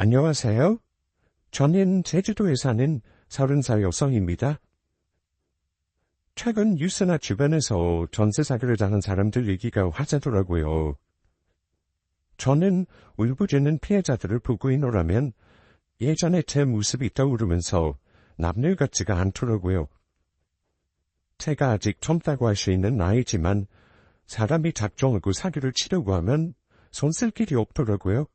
안녕하세요. 저는 제주도에 사는 30살 여성입니다. 최근 뉴스나 주변에서 전세 사기를 당한 사람들 얘기가 화제더라고요. 저는 울부짖는 피해자들을 보고 있노라면 예전에 제 모습이 떠오르면서 남일 같지가 않더라고요. 제가 아직 젊다고 할 수 있는 나이지만 사람이 작정하고 사기를 치려고 하면 손쓸 길이 없더라고요.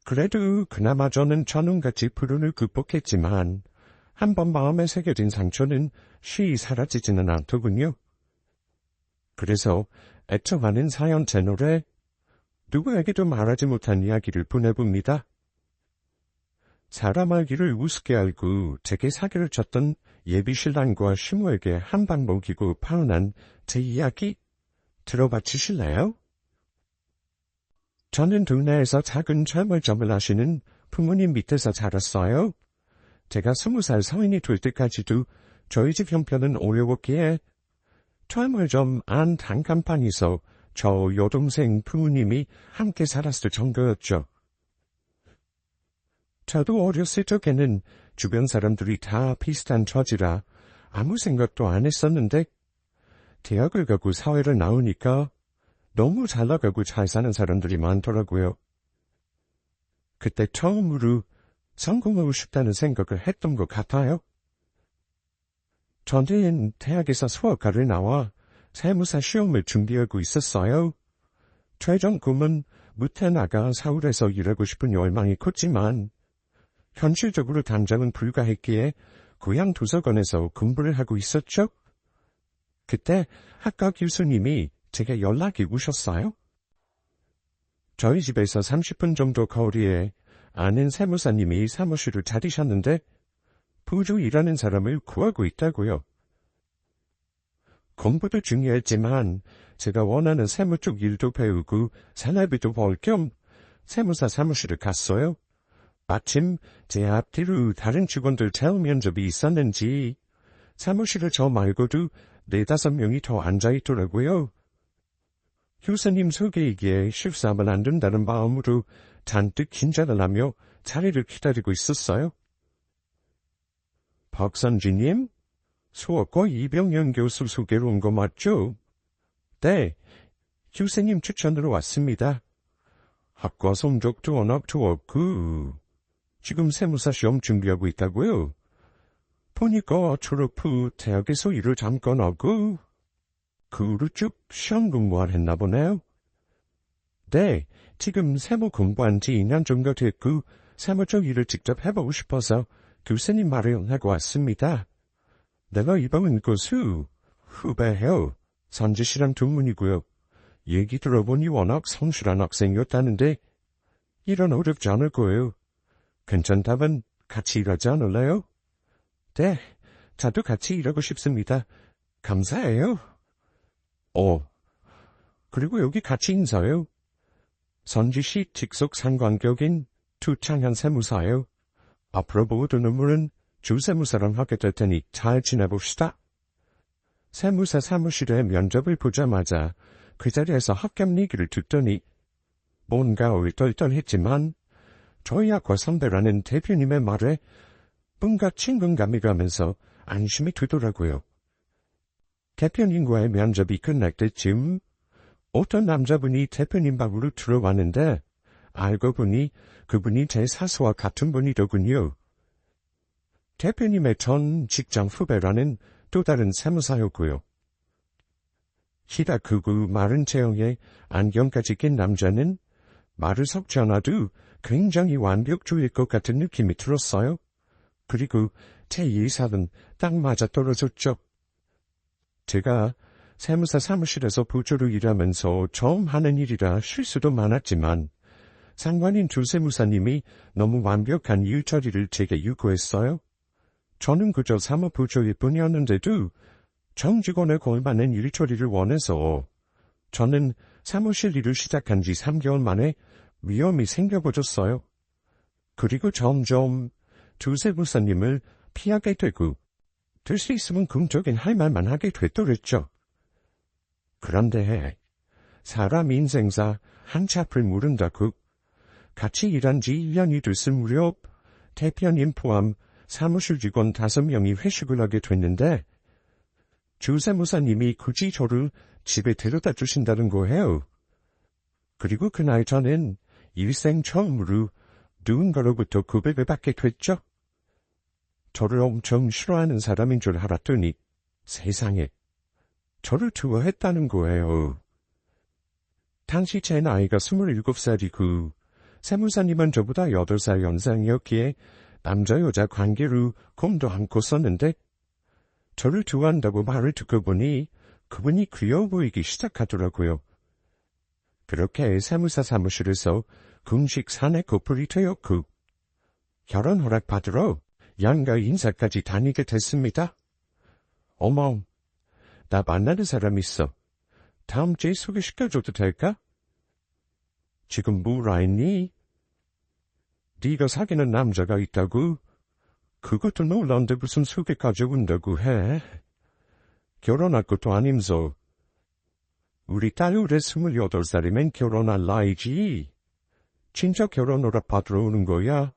그래도 그나마 저는 전운같이 불운을 극복했지만 한번 마음에 새겨진 상처는 쉬이 사라지지는 않더군요. 그래서 애청하는 사연 채널에 누구에게도 말하지 못한 이야기를 보내봅니다. 사람 알기를 우습게 알고 제게 사기를 쳤던 예비신랑과 시모에게 한방 먹이고 파혼한 제 이야기 들어봐 주실래요? 저는 동네에서 작은 철물점을 하시는 부모님 밑에서 자랐어요. 제가 20살 성인이 될 때까지도 저희 집 형편은 어려웠기에 철물점 안 단칸방에서 저 여동생 부모님이 함께 살았을 정도였죠. 저도 어렸을 적에는 주변 사람들이 다 비슷한 처지라 아무 생각도 안 했었는데 대학을 가고 사회를 나오니까 너무 잘 나가고 잘 사는 사람들이 많더라고요. 그때 처음으로 성공하고 싶다는 생각을 했던 것 같아요. 저는 대학에서 수학과를 나와 세무사 시험을 준비하고 있었어요. 최종 꿈은 무태 나가 서울에서 일하고 싶은 열망이 컸지만 현실적으로 당장은 불가했기에 고향 도서관에서 공부를 하고 있었죠. 그때 학과 교수님이 제게 연락이 오셨어요. 저희 집에서 30분 정도 거리에 아는 세무사님이 사무실을 차리셨는데 부주 일하는 사람을 구하고 있다고요. 공부도 중요했지만 제가 원하는 세무 쪽 일도 배우고 생활비도 벌 겸 세무사 사무실을 갔어요. 마침 제 앞뒤로 다른 직원들 체험 면접이 있었는지 사무실에 저 말고도 4-5명이 더 앉아있더라고요. 교수님 소개이기에 실수하면 안 된다는 마음으로 잔뜩 긴장을 하며 자리를 기다리고 있었어요. 박선지님, 수학과 이병현 교수 소개로 온 거 맞죠? 네, 교수님 추천으로 왔습니다. 학과 성적도 워낙 좋았고 지금 세무사 시험 준비하고 있다고요? 보니까 졸업 후 대학에서 일을 잠깐 하고 그 후로 쭉 시험 공부를 했나 보네요. 네, 지금 세무 공부한 지 2년 정도 됐고 세무 쪽 일을 직접 해보고 싶어서 교수님 말을 하고 왔습니다. 내가 이방은 교수 후배예요. 선지 씨랑 동문이고요. 얘기 들어보니 워낙 성실한 학생이었다는데 일은 어렵지 않을 거예요. 괜찮다면 같이 일하지 않을래요? 네, 저도 같이 일하고 싶습니다. 감사해요. 그리고 여기 같이 인사해요. 선지시 직속 상관격인 투창현 세무사예요. 앞으로 모든 업무는 주세무사랑 하게 될 테니 잘 지내봅시다. 세무사 사무실에 면접을 보자마자 그 자리에서 합격 얘기를 듣더니 뭔가 얼떨떨했지만 저희 학과 선배라는 대표님의 말에 뭔가 친근감이 가면서 안심이 되더라고요. 대표님과의 면접이 끝날 때쯤 어떤 남자분이 대표님 방으로 들어왔는데 알고 보니 그분이 제 사수와 같은 분이더군요. 대표님의 전 직장 후배라는 또 다른 세무사였고요. 키가 크고 마른 체형에 안경까지 낀 남자는 말을 섞지 않아도 굉장히 완벽주의일 것 같은 느낌이 들었어요. 그리고 제 예상은 딱 맞아떨어졌죠. 제가 세무사 사무실에서 부조로 일하면서 처음 하는 일이라 실수도 많았지만 상관인 주세무사님이 너무 완벽한 일 처리를 제게 요구했어요. 저는 그저 사무부조일 뿐이었는데도 정직원에 걸맞는 일 처리를 원해서 저는 사무실 일을 시작한 지 3개월 만에 위험이 생겨버렸어요. 그리고 점점 주세무사님을 피하게 되고 될 수 있으면 긍정적인 할 말만 하게 됐더랬죠. 그런데 사람 인생사 한치 앞을 모른다고 같이 일한 지 1년이 됐을 무렵 대표님 포함 사무실 직원 5명이 회식을 하게 됐는데 주세무사님이 굳이 저를 집에 데려다 주신다는 거예요. 그리고 그날 저는 일생 처음으로 누군가로부터 고백을 받게 됐죠. 저를 엄청 싫어하는 사람인 줄 알았더니 세상에 저를 좋아했다는 거예요. 당시 제 나이가 27살이고 세무사님은 저보다 8살 연상이었기에 남자 여자 관계로 꿈도 않고 썼는데 저를 좋아한다고 말을 듣고 보니 그분이 귀여워 보이기 시작하더라고요. 그렇게 세무사 사무실에서 공식 사내 커플이 되었고 결혼 허락 받으러 양가 인사까지 다니게 됐습니다. 어머, 나 만나는 사람 있어. 다음 주에 소개시켜줘도 될까? 지금 뭐라 했니? 네가 사귀는 남자가 있다고? 그것도 놀라운데 무슨 소개까지 온다고 해? 결혼할 것도 아님서. 우리 딸 올해 28살이면 결혼할 나이지. 진짜 결혼 허락 받으러 오는 거야.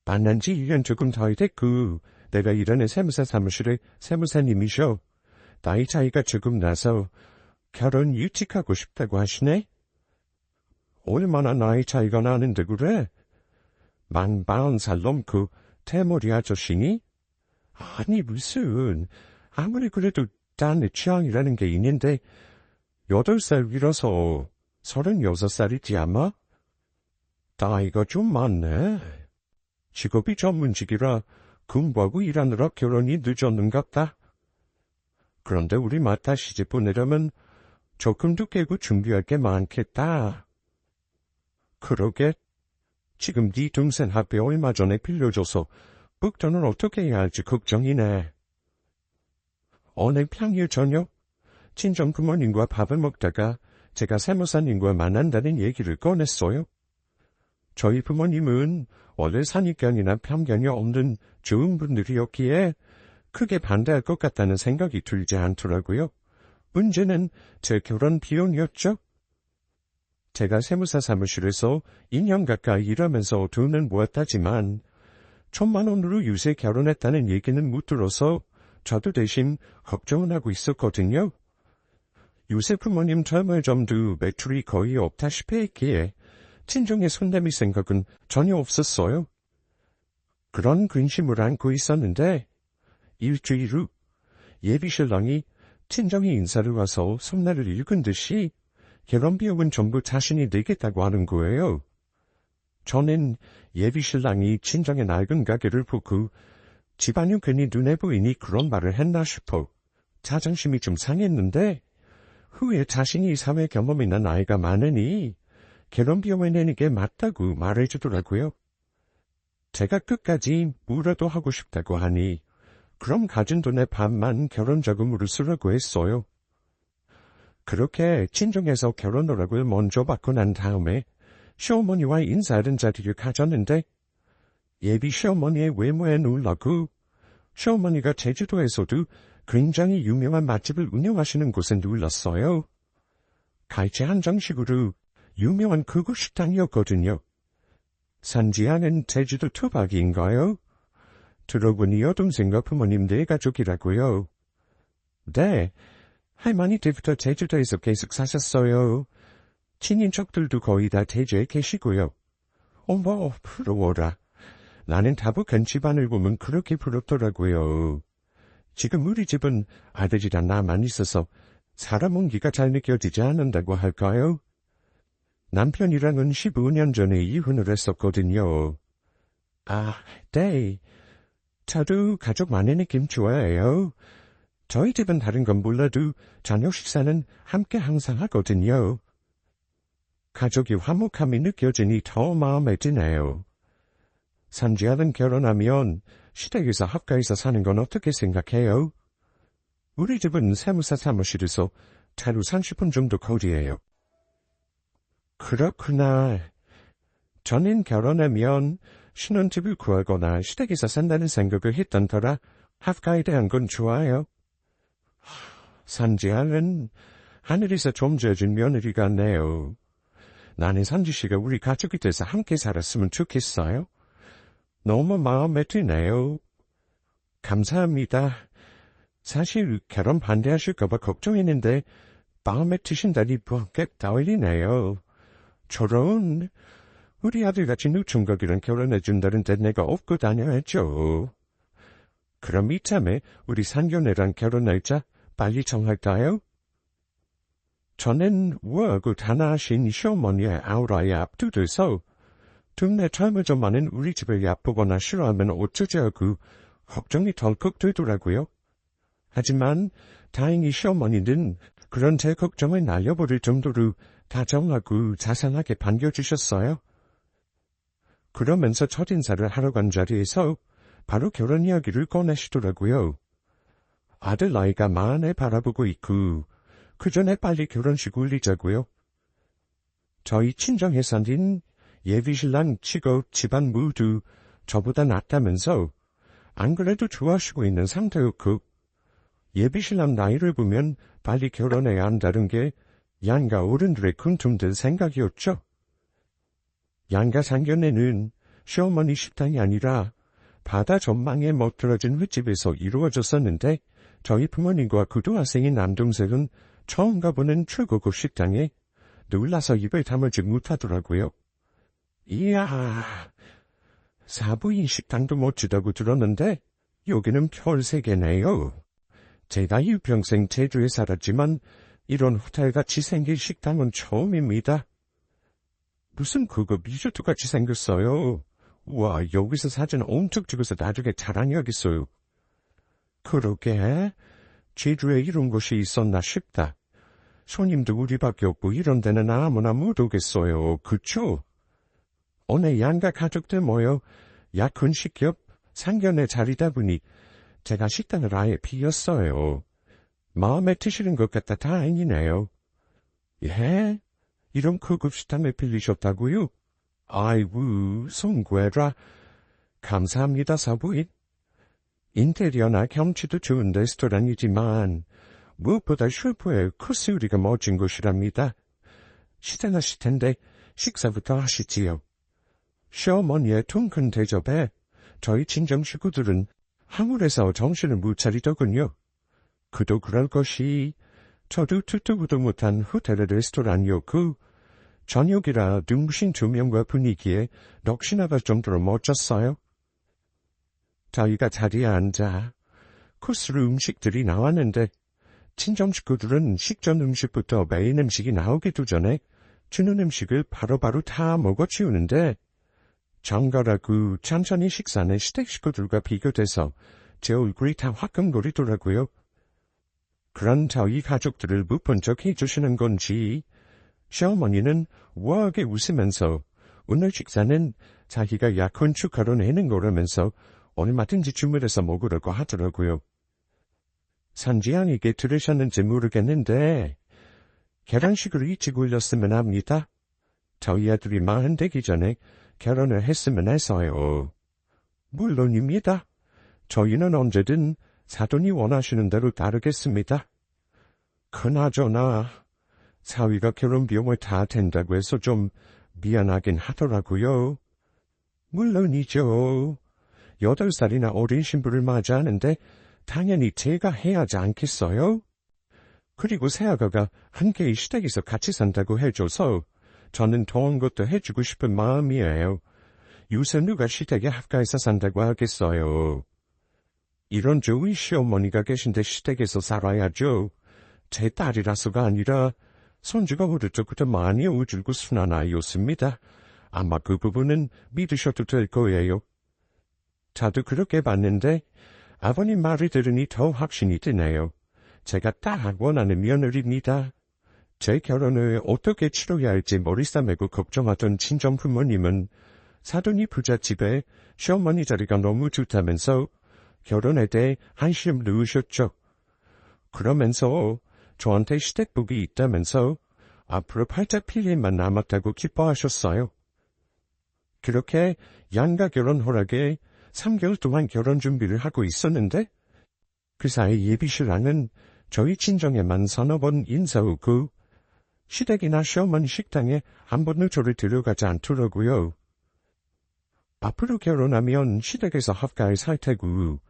만난 지 1년 조금 더 됐고 내가 일하는 세무사 사무실에 세무사님이셔. 나이 차이가 조금 나서 결혼 일찍 하고 싶다고 하시네? 얼마나 나이 차이가 나는데 그래? 만 40살 넘고 대머리 아저씨니? 아니 무슨 아무리 그래도 딴 취향이라는 게 있는데 8살 위라서 36살이지 아마? 나이가 좀 많네. 직업이 전문직이라 공부하고 일하느라 결혼이 늦었는갑다. 그런데 우리 마타 시집 보내려면 조금도 깨고 준비할 게 많겠다. 그러게. 지금 네 동생 학비 얼마 전에 빌려줘서 복돈을 어떻게 해야 할지 걱정이네. 오늘 평일 저녁 친정 부모님과 밥을 먹다가 제가 세무사님과 만난다는 얘기를 꺼냈어요. 저희 부모님은 원래 선입견이나 편견이 없는 좋은 분들이었기에 크게 반대할 것 같다는 생각이 들지 않더라고요. 문제는 제 결혼 비용이었죠. 제가 세무사 사무실에서 2년 가까이 일하면서 돈은 모았다지만 1,000만 원으로 요새 결혼했다는 얘기는 못 들어서 저도 대신 걱정은 하고 있었거든요. 요새 부모님 젊을 점도 매출이 거의 없다시피 했기에 친정에 손 내밀 생각은 전혀 없었어요. 그런 근심을 안고 있었는데 일주일 후 예비신랑이 친정에 인사를 와서 손날을 읽은 듯이 결혼 비용은 전부 자신이 내겠다고 하는 거예요. 저는 예비신랑이 친정의 낡은 가게를 보고 집안이 괜히 눈에 보이니 그런 말을 했나 싶어 자존심이 좀 상했는데 후에 자신이 사회 경험이나 나이가 많으니 결혼 비용을 내는 게 맞다고 말해주더라고요. 제가 끝까지 뭐라도 하고 싶다고 하니 그럼 가진 돈의 반만 결혼자금으로 쓰라고 했어요. 그렇게 친정에서 결혼 허락을 먼저 받고 난 다음에 시어머니와 인사하는 자리를 가졌는데 예비 시어머니의 외모에 놀라고 시어머니가 제주도에서도 굉장히 유명한 맛집을 운영하시는 곳에 놀랐어요. 갈치 한정식으로 유명한 그곳 식당이었거든요. 산지하는 제주도 토박이인가요? 들어보니 여동생과 부모님 네 가족이라고요. 네, 할머니 때부터 제주도에서 계속 사셨어요. 친인척들도 거의 다 제주에 계시고요. 어머, 부러워라. 나는 다복한 집안을 보면 그렇게 부럽더라고요. 지금 우리 집은 아들이랑 나만 있어서 사람 온기가 잘 느껴지지 않는다고 할까요? 남편이랑은 15년 전에 이혼을 했었거든요. 아, 네. 저도 가족 많은 느낌 좋아해요. 저희 집은 다른 건 몰라도 저녁 식사는 함께 항상 하거든요. 가족이 화목함이 느껴지니 더 마음에 드네요. 산지아는 결혼하면 시댁에서 합가해서 사는 건 어떻게 생각해요? 우리 집은 세무사 사무실에서 차로 30분 정도 거리예요. 그렇구나. 저는 결혼하면 신혼집을 구하거나 시댁에서 산다는 생각을 했던 터라 합가에 대한 건 좋아요. 산지아는 하늘에서 좀 줘준 며느리 같네요. 나는 선주씨가 우리 가족이 돼서 함께 살았으면 좋겠어요. 너무 마음에 드네요. 감사합니다. 사실 결혼 반대하실까봐 걱정했는데 마음에 드신다니 부엌에 떠올리네요. 저런, 우리 아들같이 누총각이랑 결혼해준다는데 내가 업고 다녀야죠. 그럼 이참에 우리 상견례랑 결혼 날짜 빨리 정할까요? 저는 월급 하나 하신 시어머니의 아우라에 앞두들서 동네 젊어져만은 우리 집을 얕보거나 싫어하면 어쩌자고 걱정이 덜컥 되더라고요. 하지만 다행히 시어머니는 그런 제 걱정을 날려버릴 정도로 다정하고 자상하게 반겨주셨어요. 그러면서 첫인사를 하러 간 자리에서 바로 결혼 이야기를 꺼내시더라고요. 아들 나이가 40에 바라보고 있고 그 전에 빨리 결혼식 올리자고요. 저희 친정해산인 예비신랑 직업 집안 모두 저보다 낫다면서 안 그래도 좋아하시고 있는 상태였고 예비신랑 나이를 보면 빨리 결혼해야 한다는 게 양가 어른들의 군tum들 생각이었죠. 양가 상견례는 시어머니 식당이 아니라 바다 전망에 멋들어진 횟집에서 이루어졌었는데 저희 부모님과 고등학생인 남동생은 처음 가보는 최고급 식당에 놀라서 입을 다물지 못하더라고요. 이야, 사부인 식당도 멋지다고 들었는데 여기는 별세계네요. 제가 일평생 제주에 살았지만 이런 호텔같이 생긴 식당은 처음입니다. 무슨 고급 리조트같이 생겼어요. 와, 여기서 사진 엄청 찍어서 나중에 자랑해야겠어요. 그러게, 제주에 이런 곳이 있었나 싶다. 손님도 우리밖에 없고 이런 데는 아무나 못 오겠어요. 그쵸? 오늘 양가 가족들 모여 약혼식 겸 상견례 자리다 보니 제가 식당을 아예 비웠어요. 마음에 드시는 것 같아 다행이네요. 예? 이런 고급 식당을 빌리셨다고요? 아이고, 송구해라. 감사합니다, 사부인. 인테리어나 경치도 좋은 레스토랑이지만 무엇보다 슈퍼의 코스 요리가 멋진 곳이랍니다. 시장하실 텐데 식사부터 하시지요. 시어머니의 통큰 대접에 저희 친정 식구들은 황홀해서 정신을 못 차리더군요. 그도 그럴 것이 저도 듣도 보도 못한 호텔의 레스토랑이었고 저녁이라 눈부신 조명과 분위기에 넋이 나갈 정도로 멋졌어요. 저희가 자리에 앉아 코스로 음식들이 나왔는데 친정 식구들은 식전 음식부터 메인 음식이 나오기도 전에 주는 음식을 바로바로 다 먹어치우는데 정갈하고 천천히 식사는 시댁 식구들과 비교돼서 제 얼굴이 다 화끈거리더라고요. 그런 저희 가족들을 못 본 척 해주시는 건지 시어머니는 우아하게 웃으면서 오늘 식사는 자기가 약혼 축하로 내는 거라면서 얼마든지 주문해서 먹으라고 하더라고요. 선지양에게 들으셨는지 모르겠는데 결혼식을 일찍 올렸으면 합니다. 저희 아들이 40 되기 전에 결혼을 했으면 해서요. 물론입니다. 저희는 언제든 사돈이 원하시는 대로 따르겠습니다. 그나저나 사위가 결혼 비용을 다 댄다고 해서 좀 미안하긴 하더라고요. 물론이죠. 8살이나 어린 신부를 맞이하는데 당연히 제가 해야 하지 않겠어요? 그리고 새아가가 함께 이 시댁에서 같이 산다고 해줘서 저는 더한 것도 해주고 싶은 마음이에요. 요새 누가 시댁에 합가해서 산다고 하겠어요. 이런 좋은 시어머니가 계신데 시댁에서 살아야죠. 제 딸이라서가 아니라 손주가 어릴 적부터 많이 우줄고 순한 아이였습니다. 아마 그 부분은 믿으셔도 될 거예요. 저도 그렇게 봤는데 아버님 말을 들으니 더 확신이 드네요. 제가 딱 원하는 며느리입니다. 제 결혼을 어떻게 치러야 할지 머리 싸매고 걱정하던 친정 부모님은 사돈이 부잣집에 시어머니 자리가 너무 좋다면서 결혼에 대해 한시름 놓으셨죠. 그러면서 저한테 시댁복이 있다면서 앞으로 팔자 필 일만 남았다고 기뻐하셨어요. 그렇게 양가 결혼 허락에 3개월 동안 결혼 준비를 하고 있었는데 그 사이 예비신랑은 저희 친정에만 서너 번 인사 오고 시댁이나 시어머니 식당에 한 번도 저를 데려가지 않더라고요. 앞으로 결혼하면 시댁에서 합가에 살 테고,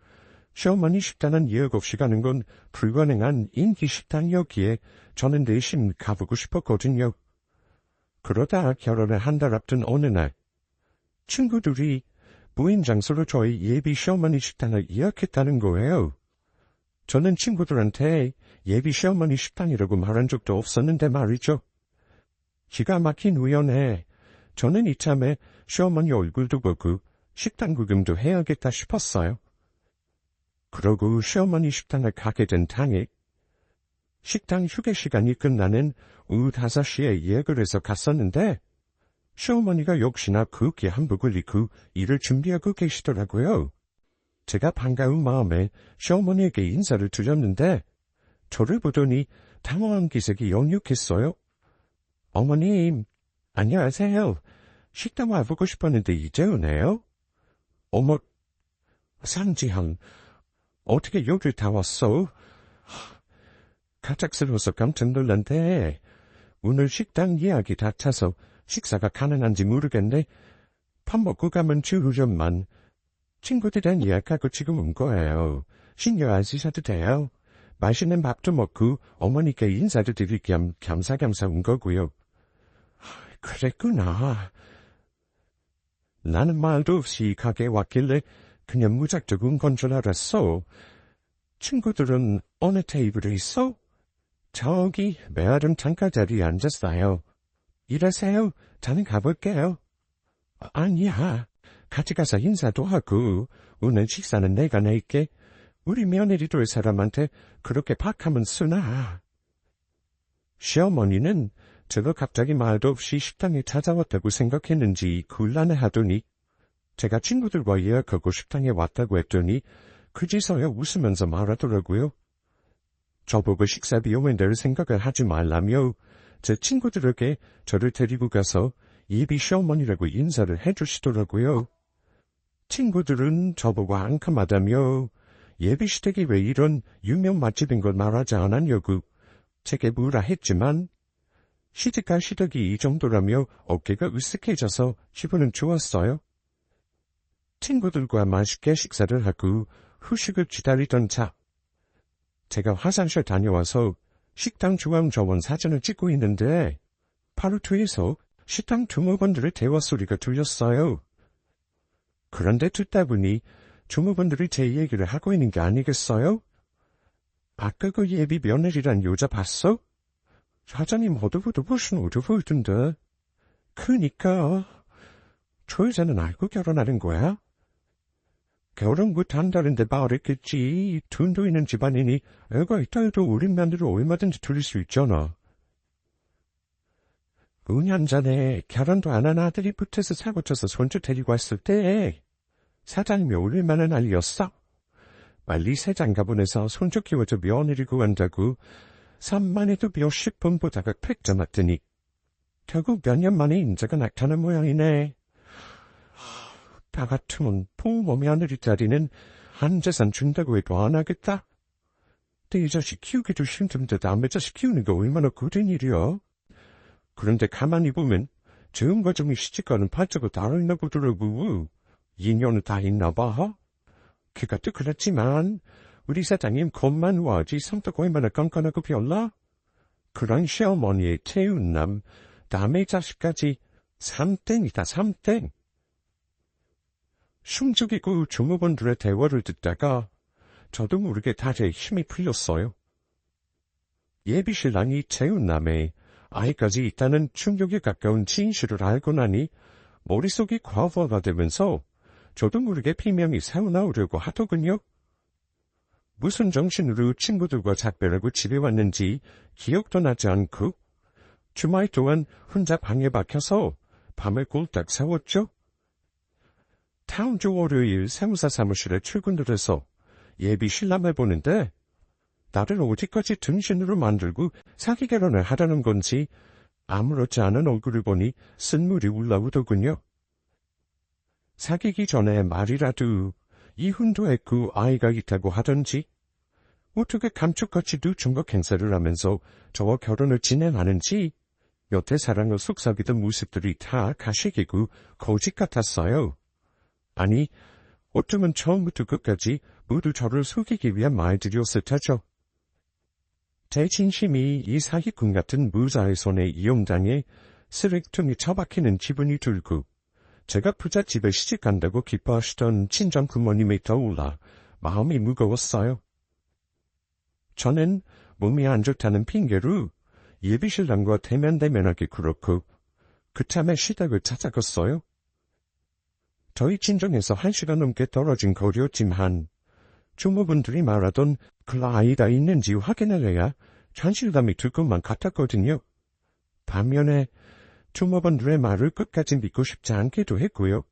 시어머니 식당은 예약 없이 가는 건 불가능한 인기 식당이었기에 저는 대신 가보고 싶었거든요. 그러다 결혼을 한 달 앞둔 어느 날, 친구들이 부인 장소로 저희 예비 시어머니 식당을 예약했다는 거예요. 저는 친구들한테 예비 시어머니 식당이라고 말한 적도 없었는데 말이죠. 기가 막힌 우연에 저는 이참에 시어머니 얼굴도 보고 식당 구경도 해야겠다 싶었어요. 그러고 시어머니 식당을 가게 된 당일, 식당 휴게 시간이 끝나는 오후 5시에 예약을 해서 갔었는데 시어머니가 역시나 급기 한복을 입고 일을 준비하고 계시더라고요. 제가 반가운 마음에 시어머니에게 인사를 드렸는데 저를 보더니 당황한 기색이 역력했어요. 어머님, 안녕하세요. 식당 와보고 싶었는데 이제 오네요? 어머, 상지한, 어떻게 여길 다 왔어? 갑작스러워서 깜짝 놀란데 오늘 식당 예약이 다 차서 식사가 가능한지 모르겠네. 밥 먹고 가면 주후련만. 친구들은 예약하고 지금 온 거예요. 신경 안 쓰셔도 돼요. 맛있는 밥도 먹고 어머니께 인사도 드릴 겸 겸사겸사 온 거고요. 그랬구나. 나는 말도 없이 가게에 왔길래 그냥 무작정 온 건 줄 알았어. 친구들은 어느 테이블에 있어? 저기 메아름 창가 자리에 앉았어요. 이러세요. 저는 가볼게요. 아니야. 같이 가서 인사도 하고 오늘 식사는 내가 낼게. 우리 며느리 둘 사람한테 그렇게 박하면 쓰나. 시어머니는 제가 갑자기 말도 없이 식당에 찾아왔다고 생각했는지 곤란해하더니 제가 친구들과 예약하고 식당에 왔다고 했더니 그제서야 웃으면서 말하더라고요. 저보고 식사 비용을 낼 생각을 하지 말라며 제 친구들에게 저를 데리고 가서 예비 시어머니라고 인사를 해주시더라고요. 친구들은 저보고 앙큼하다며 예비 시댁이 왜 이런 유명 맛집인 걸 말하지 않았냐고 제게 뭐라 했지만 시집갈 시댁이 이 정도라며 어깨가 으쓱해져서 기분은 좋았어요. 친구들과 맛있게 식사를 하고 후식을 기다리던 차. 제가 화장실 다녀와서 식당 중앙 정원 사진을 찍고 있는데 바로 뒤에서 식당 주무분들의 대화 소리가 들렸어요. 그런데 듣다 보니 주무분들이 제 얘기를 하고 있는 게 아니겠어요? 아까 그 예비 며느리란 여자 봤어? 사장님 어디부터 무슨 어디 보이던데. 그니까 저 여자는 알고 결혼하는 거야? 결혼 못한다는데 말했겠지. 돈도 있는 집안이니 애가 있다 해도 우리 며느리 얼마든지 들릴 수 있잖아. 5년 전에 결혼도 안 한 아들이 붙어서 사고쳐서 손주 데리고 왔을 때 사장님이 얼마나 난리였어. 빨리 세장가 보내서 손주 키워줘 며느리 구한다고 산만해도 몇십 번 보다가 팩 잡았더니 결국 몇 년 만에 인자가 나타난 모양이네. 나 같으면 부모 며느리 자리는 한 재산 준다고 해도 안 하겠다. 내 자식 키우기도 힘든데 남의 자식 키우는 게 얼마나 고된 일이야. 그런데 가만히 보면 좋은 과정이 시집가는 팔자가 따로있나 보더라고. 인연은 다 있나 봐. 그것도 그렇지만 우리 사장님 겉만 와지 성격 얼마나 깐깐하고 별나? 그런 시어머니의 태운남, 남의 자식까지 3땡이다 3땡. 숨죽이고 주무분들의 대화를 듣다가 저도 모르게 다리에 힘이 풀렸어요. 예비신랑이 태운남에 아이까지 있다는 충격에 가까운 진실을 알고 나니 머릿속이 과부하가 되면서 저도 모르게 비명이 새어나오려고 하더군요. 무슨 정신으로 친구들과 작별하고 집에 왔는지 기억도 나지 않고 주말 동안 혼자 방에 박혀서 밤을 꼴딱 새웠죠. 다음 주 월요일 세무사 사무실에 출근을 해서 예비 신랑을 보는데 나를 어디까지 등신으로 만들고 사기 결혼을 하라는 건지 아무렇지 않은 얼굴을 보니 쓴물이 올라오더군요. 사귀기 전에 말이라도 이혼도 했고 아이가 있다고 하던지 어떻게 감쪽같이 누청각 행사를 하면서 저와 결혼을 진행하는지 여태 사랑을 속삭이던 모습들이 다 가식이고 거짓 같았어요. 아니, 어쩌면 처음부터 끝까지 모두 저를 속이기 위한 말들이었을 테죠. 제 진심이 이 사기꾼 같은 무자의 손에 이용당해 쓰레기통에 처박히는 기분이 들고 제가 부잣집에 시집간다고 기뻐하시던 친정 부모님이 떠올라 마음이 무거웠어요. 저는 몸이 안 좋다는 핑계로 예비신랑과 대면대면하기 그렇고 그 참에 시댁을 찾아갔어요. 저희 친정에서 1시간 넘게 떨어진 거리였지만 주모분들이 말하던 그 아이가 있는지 확인을 해야 현실감이 들 것만 같았거든요. 반면에 주모분들의 말을 끝까지 믿고 싶지 않기도 했고요.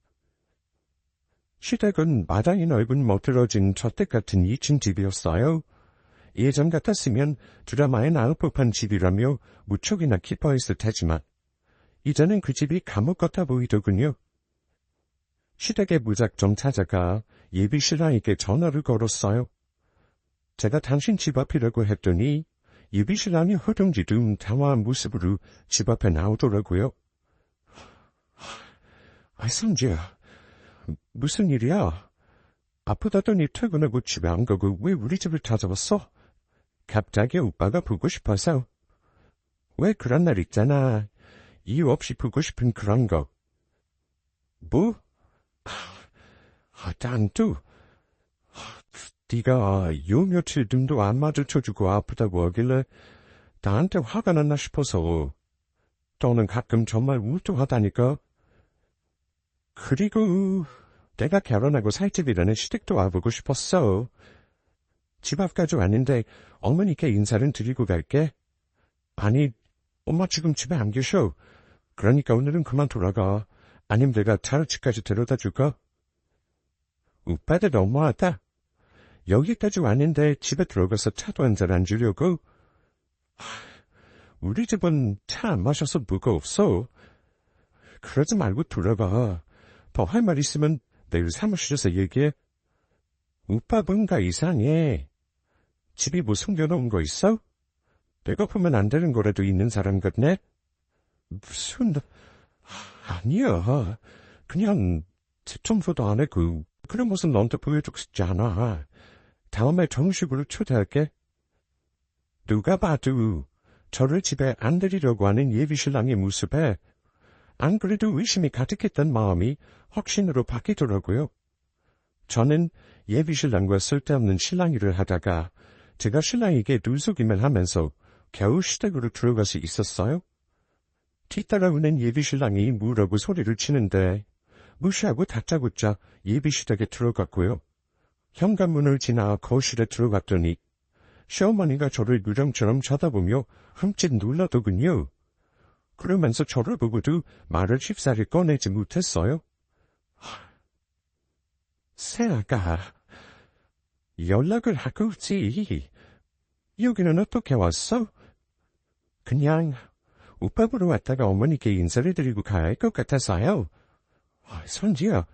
시댁은 마당이 넓은 멋들어진 저택 같은 2층 집이었어요. 예전 같았으면 드라마에 나올 법한 집이라며 무척이나 기뻐했을 테지만 이제는 그 집이 감옥 같아 보이더군요. 시댁에 무작정 찾아가 예비신랑에게 전화를 걸었어요. 제가 당신 집 앞이라고 했더니 예비신랑이 허둥지둥 당황한 모습으로 집 앞에 나오더라고요. 선지야, 무슨 일이야? 아프다더니 퇴근하고 집에 안 가고 왜 우리 집을 찾아왔어? 갑자기 오빠가 보고 싶어서. 왜 그런 날 있잖아. 이유 없이 보고 싶은 그런 거. 뭐? 난또 네가 요 며칠 눈도 안 마주쳐주고 아프다고 하길래 나한테 화가 났나 싶어서. 너는 가끔 정말 울뚱하다니까. 그리고 내가 결혼하고 살 집이라는 시댁도 와보고 싶었어. 집 앞까지 왔는데 어머니께 인사를 드리고 갈게. 아니, 엄마 지금 집에 안 계셔. 그러니까 오늘은 그만 돌아가. 아님 내가 차를 집까지 데려다 줄까? 오빠들 너무하다. 여기까지 왔는데 집에 들어가서 차도 한잔 안 주려고? 우리 집은 차 안 마셔서 뭐가 없어. 그러지 말고 돌아가. 더 할 말 있으면 내일 사무실에서 얘기해. 오빠 뭔가 이상해. 집이 뭐 숨겨놓은 거 있어? 내가 보면 안 되는 거라도 있는 사람 같네? 무슨... 아니야. 그냥 청소도 안 했고 그런 모습 너한테 보여주고 싶지 않아. 다음에 정식으로 초대할게. 누가 봐도 저를 집에 안 들이려고 하는 예비신랑의 모습에 안 그래도 의심이 가득했던 마음이 확신으로 바뀌더라고요. 저는 예비신랑과 쓸데없는 실랑이를 하다가 제가 신랑에게 눈속임을 하면서 겨우 시댁으로 들어가서 있었어요. 뒤따라오는 예비신랑이 뭐라고 소리를 치는데 무시하고 다짜고짜 예비시댁에 들어갔고요. 현관문을 지나 거실에 들어갔더니 시어머니가 저를 유령처럼 쳐다보며 흠칫 놀라더군요. 그러면서 저를 보고도 말을 쉽사리 꺼내지 못했어요. 새아가 연락을 하고 오지. 여기는 어떻게 왔어? 그냥 오빠 보러 왔다가 어머니께 인사를 드리고 가야 할 것 같아서요. 선지야,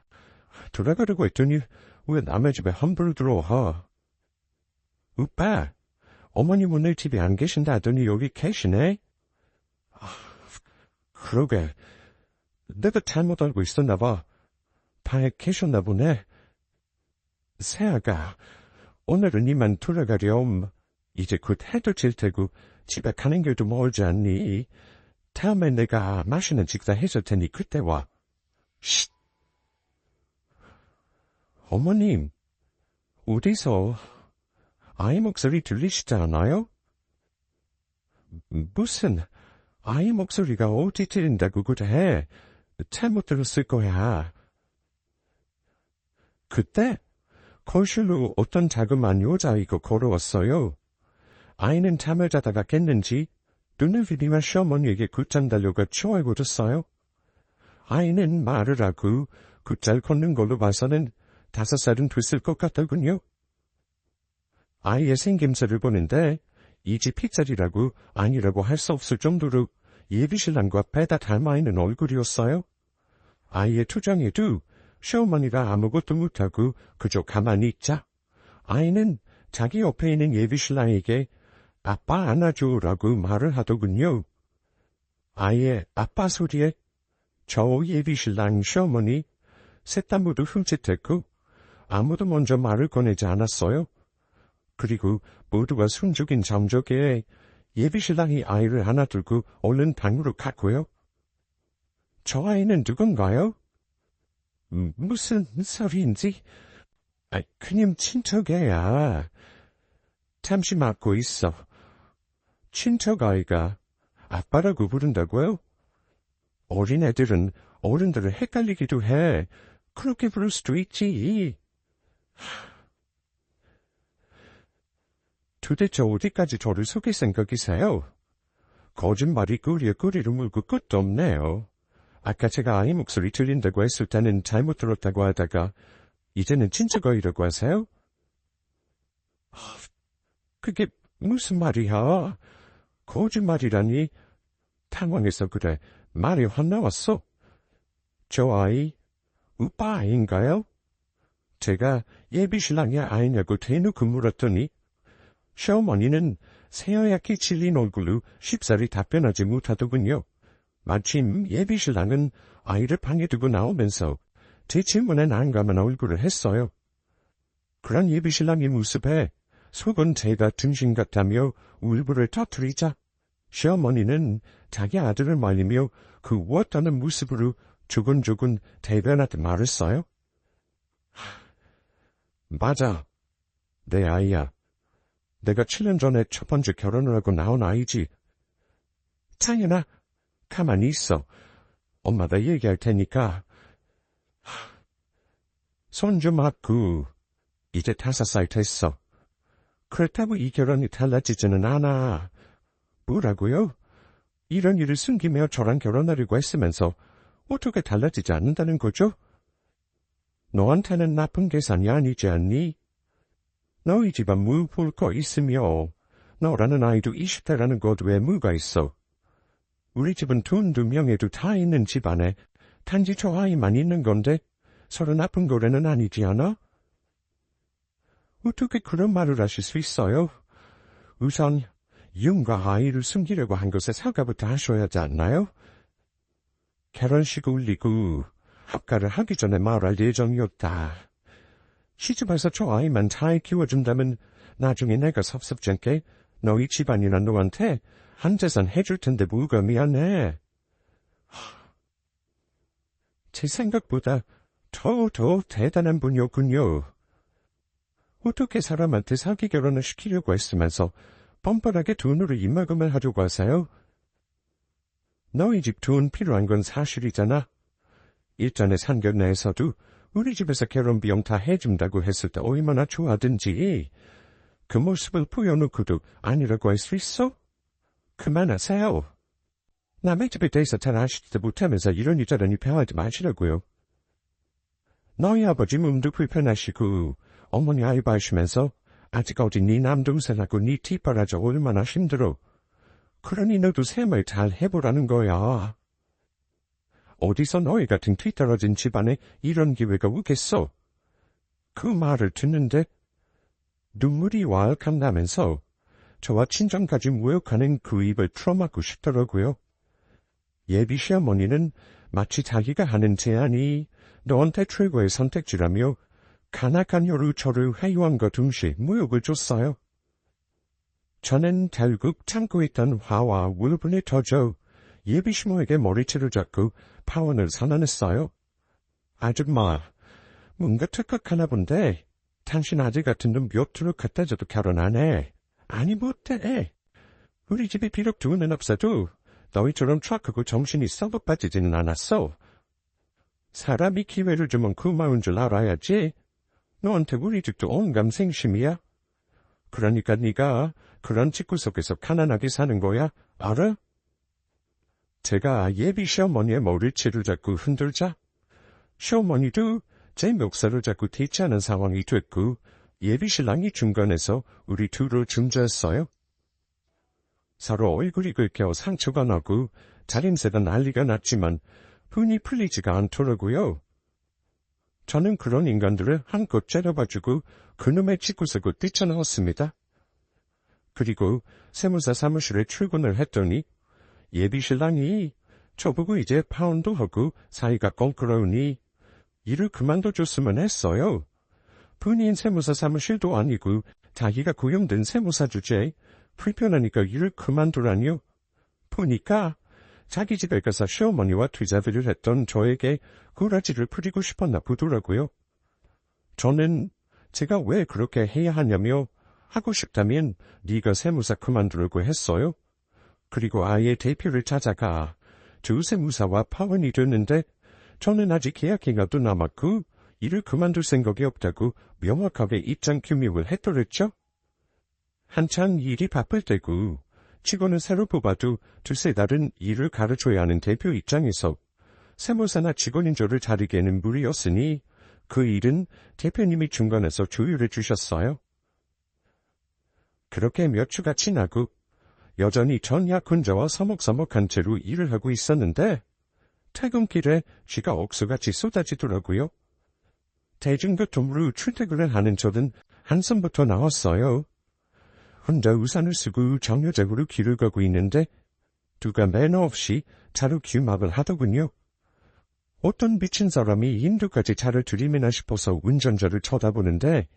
돌아가려고 했더니 왜 남의 집에 함부로 들어와? 오빠, 어머님 오늘 집에 안 계신다 하더니 여기 계시네? 그러게, 내가 잘못 알고 있었나 봐. 방에 계셨나 보네. 새아가, 오늘은 이만 돌아가렴. 이제 곧 해도 질 테고 집에 가는 길도 멀지 않니? 다음에 내가 맛있는 식사 해줄 테니 그때 와. 쉿! 어머님, 어디서 아이 목소리 들리시지 않아요? 무슨 아이 목소리가 어디 들린다고 그래? 잘못 들었을 거야. 그때 거실로 어떤 자그마한 여자아이가 걸어왔어요. 아이는 잠을 자다가 깼는지 눈을 비비며 시어머니에게 곧장 달려가 추월고 줬어요. 아이는 말을 하고 곧잘 걷는 걸로 봐서는 5살은 됐을 것 같더군요. 아이의 생김새를 보는데 이 집 픽셀이라고 아니라고 할 수 없을 정도로 예비신랑과 빼다 닮아있는 얼굴이었어요. 아이의 투정에도 시어머니가 아무것도 못하고 그저 가만히 있자 아이는 자기 옆에 있는 예비신랑에게 아빠 안아줘라고 말을 하더군요. 아예 아빠 소리에 저 예비신랑 시어머니 셋 다 모두 흠칫했고 아무도 먼저 말을 꺼내지 않았어요. 그리고 모두가 숨죽인 잠적에 예비신랑이 아이를 하나 들고 얼른 방으로 갔고요. 저 아이는 누군가요? 무슨 소리인지? 그님 친척애야. 잠시 맡고 있어. 친척아이가 아빠라고 부른다고요? 어린애들은 어른들을 헷갈리기도 해. 그렇게 부를 수도 있지. 도대체 어디까지 저를 속일 생각이세요? 거짓말이 꾸리로 물고 끝도 없네요. 아까 제가 아이 목소리 들린다고 했을 때는 잘못 들었다고 하다가 이제는 친척아이라고 하세요? 그게 무슨 말이야? 거짓말이라니? 당황해서 그래. 말이 확 나왔어. 저 아이, 오빠 아이인가요? 제가 예비신랑의 아이냐고 대놓고 물었더니 시어머니는 새하얗게 질린 얼굴로 쉽사리 답변하지 못하더군요. 마침 예비신랑은 아이를 방에 두고 나오면서 제 질문에 난감한 얼굴을 했어요. 그런 예비신랑의 모습에 속은 제가 등신 같다며 울분을 터뜨리자 시어머니는 자기 아들을 말리며 그 우었다는 모습으로 조근조근 대변하듯 말했어요. 맞아. 내 아이야. 내가 7년 전에 첫 번째 결혼을 하고 나온 아이지. 창현아, 가만히 있어. 엄마가 얘기할 테니까. 손 좀 맞고, 이제 5살 됐어. 그렇다고 이 결혼이 달라지지는 않아. 뭐라고요? 이런 일을 숨기며 저랑 결혼하려고 했으면서 어떻게 달라지지 않는다는 거죠? 너한테는 나쁜 계산이 아니지 않니? 너희 집안 무 볼 거 있으며 너라는 아이도 20대라는 것 외에 무가 있어. 우리 집은 돈도 명예도 다 있는 집안에 단지 저 아이만 있는 건데 서로 나쁜 거래는 아니지 않아? 어떻게 그런 말을 하실 수 있어요? 우선 윤과 아이를 숨기려고 한 것에 사과부터 하셔야 하지 않나요? 결혼식 올리고 합가를 하기 전에 말할 예정이었다. 시집와서 저 아이만 잘 키워준다면 나중에 내가 섭섭지 않게 너희 집안이나 너한테 한 재산 해줄 텐데 뭐가 미안해. 제 생각보다 더 대단한 분이었군요. 어떻게 사람한테 사기 결혼을 시키려고 했으면서 뻔뻔하게 돈으로 입막음을 하려고 하세요? 너희 집 돈 필요한 건 사실이잖아. 일전에 상견 내에서도 우리 집에서 결혼 비용 다 해준다고 했을 때 얼마나 좋아하든지 그 모습을 보여놓고도 아니라고 할 수 있어? 그만하세요. 남의 집에 대해서 잘 아시지도 못하면서 이러니 저러니 배워하지 마시라고요. 너희 아버지 몸도 불편하시고 어머니 알바하시면서 아직 어디 네 남동생하고 네 뒷바라져 얼마나 힘들어. 그러니 너도 생활 잘 해보라는 거야. 어디서 너희 같은 뒤떨어진 집안에 이런 기회가 오겠어? 그 말을 듣는데 눈물이 왈칵 나면서 저와 친정까지 모욕하는 그 입을 틀어막고 싶더라고요. 예비 시어머니는 마치 자기가 하는 제안이 너한테 최고의 선택지라며 간악한 혀로 저를 회유한과 동시에 모욕을 줬어요. 저는 결국 참고 있던 화와 울분에 터져 예비 시모에게 머리채를 잡고 파원을 선언했어요. 아줌마, 뭔가 특각하나 본데 당신 아들 같은 놈 몇 투로 갖다 줘도 결혼 안 해. 아니 못해. 우리 집에 비록 돈은 없어도 너희처럼 착하고 정신이 썩어 빠지지는 않았어. 사람이 기회를 주면 고마운 줄 알아야지. 너한테 우리 집도 온감생심이야. 그러니까 네가 그런 집구석에서 가난하게 사는 거야, 알아? 제가 예비 시어머니의 머리채를 잡고 흔들자 시어머니도 제 멱살을 잡고 대치하는 상황이 됐고 예비 신랑이 중간에서 우리 둘을 중재했어요. 서로 얼굴이 긁혀 상처가 나고 자림새가 난리가 났지만 분이 풀리지가 않더라고요. 저는 그런 인간들을 한껏 째려봐주고 그놈의 집구석을 뛰쳐나왔습니다. 그리고 세무사 사무실에 출근을 했더니 예비신랑이 저보고 이제 파혼도 하고 사이가 껄끄러우니 일을 그만둬줬으면 했어요. 본인 세무사 사무실도 아니고 자기가 고용된 세무사 주제에 불편하니까 일을 그만두라니요. 보니까 자기 집에 가서 시어머니와 투자비를 했던 저에게 꼬라지를 부리고 싶었나 보더라고요. 저는 제가 왜 그렇게 해야 하냐며 하고 싶다면 네가 세무사 그만두라고 했어요. 그리고 아예 대표를 찾아가 주 세무사와 파혼이 됐는데 저는 아직 계약 기간도 남았고 일을 그만둘 생각이 없다고 명확하게 입장 규명을 했더랬죠. 한창 일이 바쁠 때고 직원을 새로 뽑아도 두세 달은 일을 가르쳐야 하는 대표 입장에서 세무사나 직원인 저를 자르기에는 무리였으니 그 일은 대표님이 중간에서 조율해 주셨어요. 그렇게 몇 주가 지나고 여전히 전약 혼자와 서먹서먹한 채로 일을 하고 있었는데 퇴근길에 쥐가 억수같이 쏟아지더라고요. 대중교통으로 출퇴근을 하는 저는 한숨부터 나왔어요. 혼자 우산을 쓰고 정류장으로 길을 가고 있는데 누가 매너 없이 차로 귀막을 하더군요. 어떤 미친 사람이 인도까지 차를 들이미나 싶어서 운전자를 쳐다보는데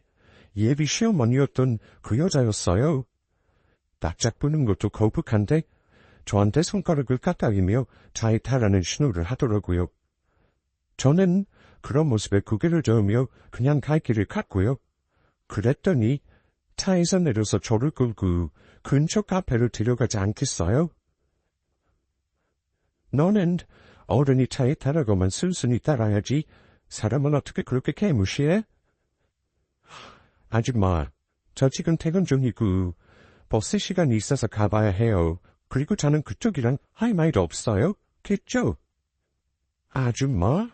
예비 시어머니였던 그 여자였어요. 납작 부는 것도 거북한데 저한테 손가락을 까딱이며 차에 타라는 신호를 하더라고요. 저는 그런 모습에 고개를 저으며 그냥 갈 길을 갔고요. 그랬더니 차에서 내려서 저를 끌고 근처 카페를 데려가지 않겠어요? 너는 어른이 차에 타라고만 순순히 따라야지 사람은 어떻게 그렇게 개무시해? 아줌마, 저 지금 퇴근 중이고 버스 시간이 있어서 가봐야 해요. 그리고 저는 그쪽이랑 할 말도 없어요. 겠죠? 아줌마?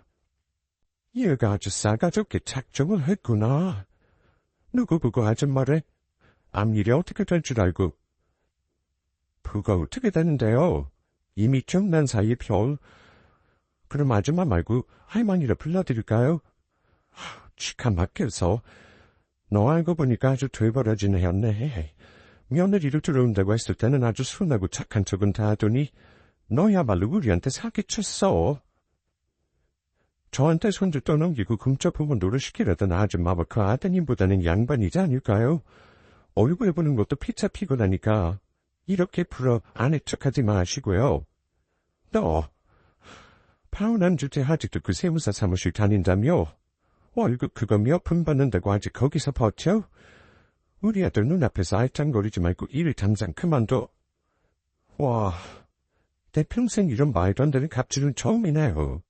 얘가 아주 싸가지없게 작정을 했구나. 누구 보고 아줌마래? 앞일이 어떻게 될 줄 알고. 그거 어떻게 되는데요? 이미 정난 사이에 별. 그럼 아줌마 말고 할머니를 불러드릴까요? 기가 막혀서. 너 알고 보니까 아주 되버려진 애였네. 며느리를 들어온다고 했을 때는 아주 순하고 착한 척은 다 하더니 너야말로 우리한테 사기쳤어. 저한테 손주 떠넘기고 금처품을 노릇시키려던 아줌마와 그 아드님보다는 양반이지 않을까요? 얼굴 보는 것도 피차 피곤하니까 이렇게 풀어 아내 척하지 마시고요. 너 파혼한 주제 아직도 그 세무사 사무실 다닌다며? 월급 그거 몇 푼 받는다고 아직 거기서 버텨? 우리 아들 눈앞에서 알짱거리지 말고 일 당장 그만둬. 와, 내 평생 이런 말도 안 되는 갑질은 처음이네요.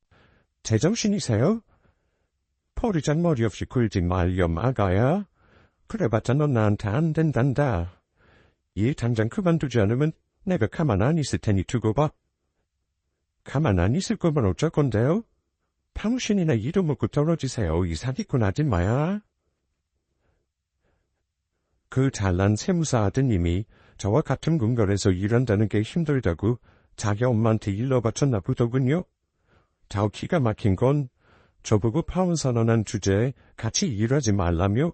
제정신이세요? 포르잔 머리 없이 굴지 말렴 아가야. 그래봤자 넌 나한테 안 된단다. 일 당장 그만두지 않으면 내가 가만 안 있을 테니 두고 봐. 가만 안 있을 거면 어쩔 건데요? 당신이나 이도 먹고 떨어지세요. 이 사기꾼 아줌마야. 그 잘난 세무사 아드님이 저와 같은 궁궐에서 일한다는 게 힘들다고 자기 엄마한테 일러 바쳤나 보더군요. 더 기가 막힌 건 저보고 파혼 선언한 주제에 같이 일하지 말라며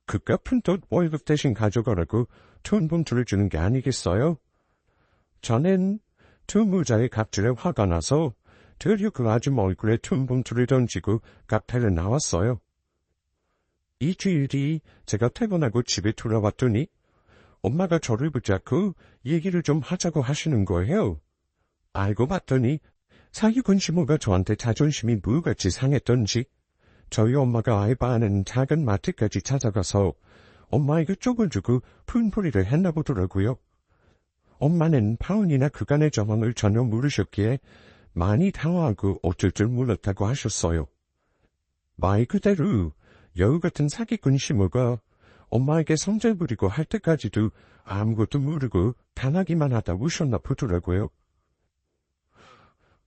그깟 푼돈 월급 대신 가져가라고 돈 봉투를 주는 게 아니겠어요? 저는 두 무자의 갑질에 화가 나서 드디어 그 아줌마 얼굴에 돈 봉투를 던지고 카페를 나왔어요. 일주일 뒤 제가 퇴근하고 집에 돌아왔더니 엄마가 저를 붙잡고 얘기를 좀 하자고 하시는 거예요. 알고 봤더니 사기꾼 시모가 저한테 자존심이 무같이 상했던지 저희 엄마가 알바하는 작은 마트까지 찾아가서 엄마에게 쪽을 주고 푼풀이를 했나 보더라고요. 엄마는 파혼이나 그간의 정황을 전혀 모르셨기에 많이 당황하고 어쩔 줄 몰랐다고 하셨어요. 말 그대로 여우 같은 사기꾼 시모가 엄마에게 성질 부리고 할 때까지도 아무것도 모르고 당하기만 하다 우셨나 보더라고요.